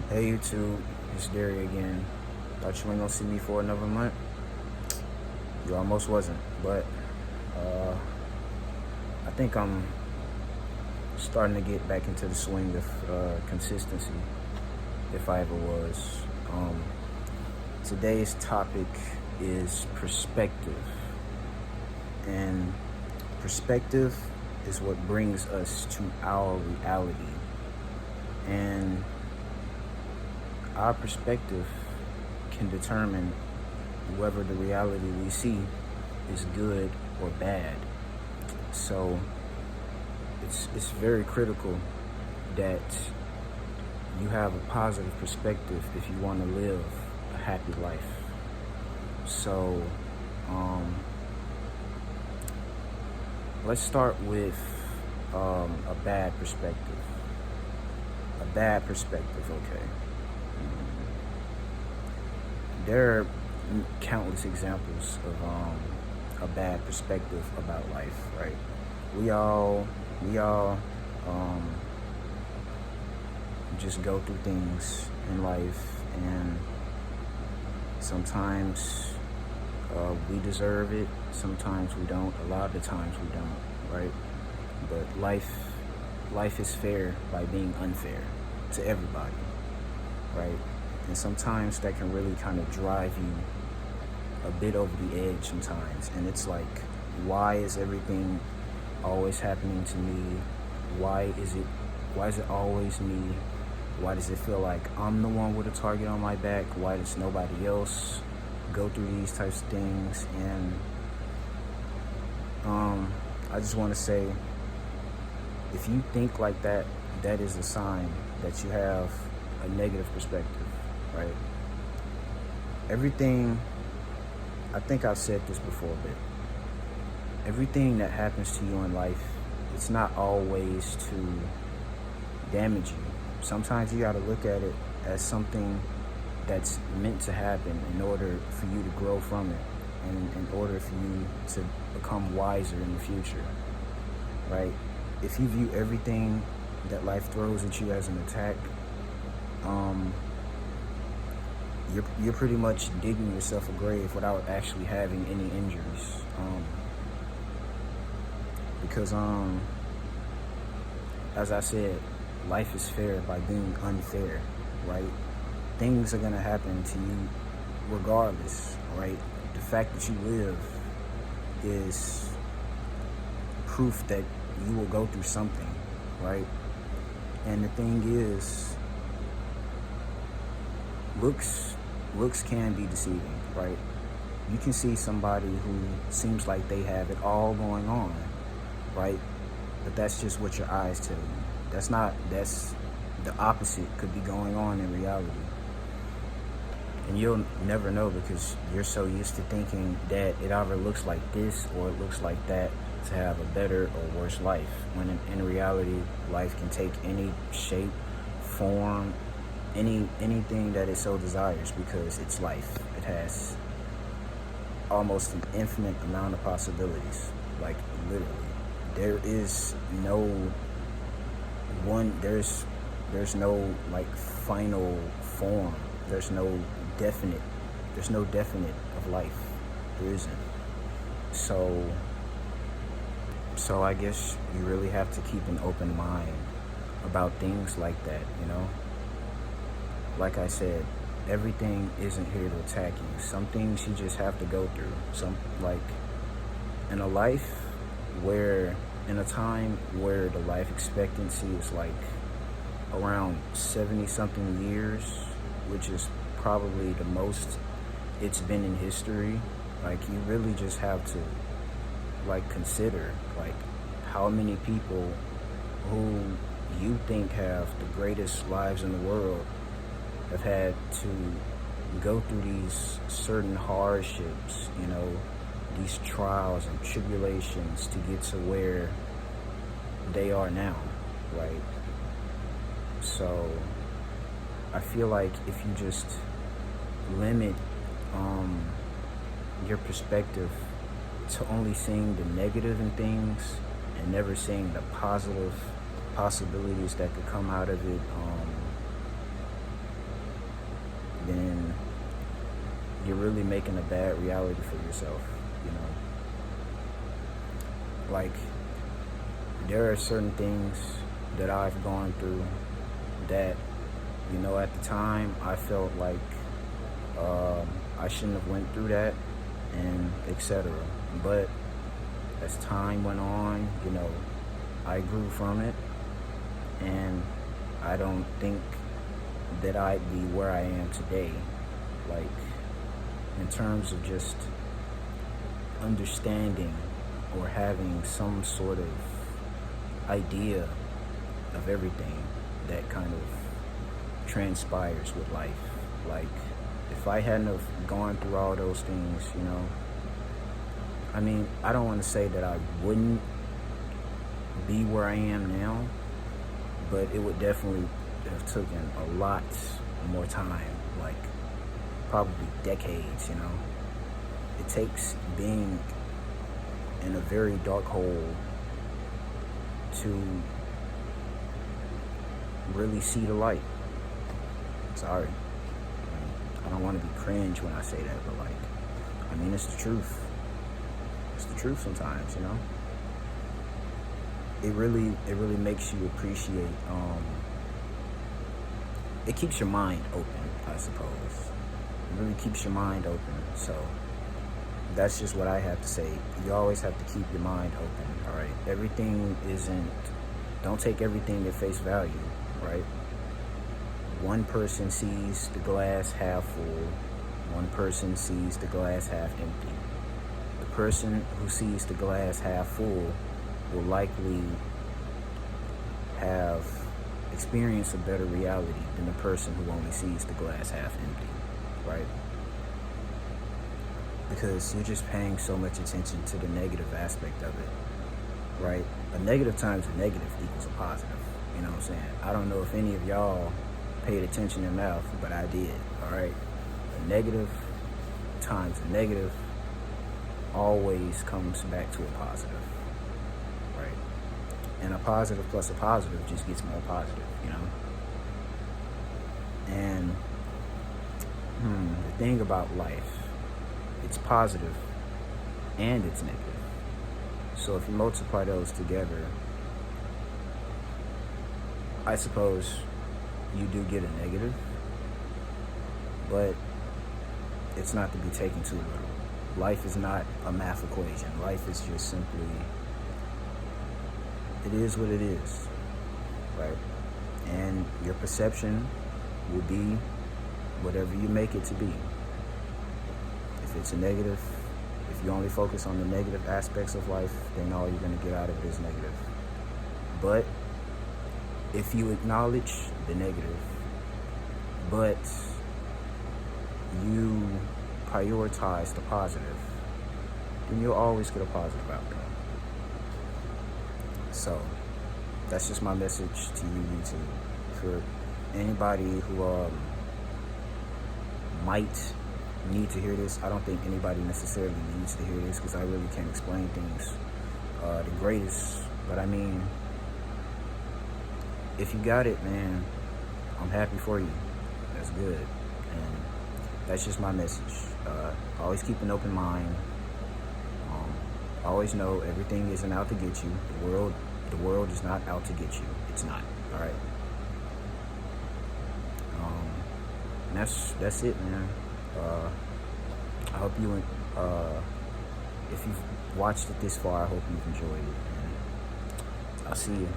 Hey YouTube, it's Derry again. Thought you ain't gonna see me for another month. You almost wasn't, but uh, I think I'm starting to get back into the swing of consistency, if I ever was. Today's topic is perspective, and perspective is what brings us to our reality, and our perspective can determine whether the reality we see is good or bad. So it's very critical that you have a positive perspective if you want to live a happy life. So let's start with a bad perspective. A bad perspective, okay. There are countless examples of a bad perspective about life, right? We all just go through things in life, and sometimes we deserve it, sometimes we don't, a lot of the times we don't, right? But life is fair by being unfair to everybody, right? And sometimes that can really kind of drive you a bit over the edge sometimes. And it's like, why is everything always happening to me? Why is it always me? Why does it feel like I'm the one with a target on my back? Why does nobody else go through these types of things? And I just want to say, if you think like that, that is a sign that you have a negative perspective, right? Everything, I think I've said this before, but everything that happens to you in life, it's not always to damage you. Sometimes you got to look at it as something that's meant to happen in order for you to grow from it, and in order for you to become wiser in the future, right? If you view everything that life throws at you as an attack, you're pretty much digging yourself a grave without actually having any injuries. Because as I said, life is fair by being unfair, right? Things are gonna happen to you regardless, right? The fact that you live is proof that you will go through something, right? And the thing is, looks can be deceiving, right? You can see somebody who seems like they have it all going on, right? But that's just what your eyes tell you. That's the opposite could be going on in reality. And you'll never know because you're so used to thinking that it either looks like this or it looks like that to have a better or worse life. When in reality, life can take any shape, form, anything that it so desires, because it's life. It has almost an infinite amount of possibilities. Like, literally, there is no one. There's no like final form. There's no definite of life. There isn't. So I guess you really have to keep an open mind about things like that, you know? Like I said, everything isn't here to attack you. Some things you just have to go through. Like, in in a time where the life expectancy is like around 70 something years, which is probably the most it's been in history, like, you really just have to like consider like how many people who you think have the greatest lives in the world have had to go through these certain hardships, you know, these trials and tribulations to get to where they are now, right? So I feel like if you just limit your perspective to only seeing the negative in things and never seeing the positive possibilities that could come out of it, you're really making a bad reality for yourself, you know. Like, there are certain things that I've gone through that, you know, at the time I felt like I shouldn't have went through that, and etc. But as time went on, you know, I grew from it, and I don't think that I'd be where I am today. Like, in terms of just understanding or having some sort of idea of everything that kind of transpires with life. Like, if I hadn't have gone through all those things, you know, I mean, I don't want to say that I wouldn't be where I am now, but it would definitely have taken a lot more time, like probably decades, you know. It takes being in a very dark hole to really see the light. Sorry. I don't want to be cringe when I say that, but like, I mean, it's the truth. It's the truth sometimes, you know. It really makes you appreciate, it keeps your mind open, I suppose. It really keeps your mind open. So that's just what I have to say. You always have to keep your mind open, all right? Don't take everything at face value, right? One person sees the glass half full. One person sees the glass half empty. The person who sees the glass half full will likely have experienced a better reality than the person who only sees the glass half empty, right? Because you're just paying so much attention to the negative aspect of it, right? A negative times a negative equals a positive, you know what I'm saying? I don't know if any of y'all paid attention enough, but I did, all right? A negative times a negative always comes back to a positive, right? And a positive plus a positive just gets more positive, you know? And the thing about life, it's positive and it's negative. So if you multiply those together, I suppose you do get a negative, but it's not to be taken too literal. Life is not a math equation. Life is just simply, it is what it is, right? And your perception will be whatever you make it to be. If it's a negative, if you only focus on the negative aspects of life, then all you're going to get out of it is negative. But if you acknowledge the negative, but you prioritize the positive, then you'll always get a positive outcome. So that's just my message to you, YouTube. For anybody who might need to hear this, I don't think anybody necessarily needs to hear this, because I really can't explain things the greatest. But I mean, if you got it, man, I'm happy for you. That's good. And that's just my message. Always keep an open mind. Always know everything isn't out to get you. The world is not out to get you. It's not. All right. And that's it, man. I hope you, if you've watched it this far, I hope you've enjoyed it. And I'll see you.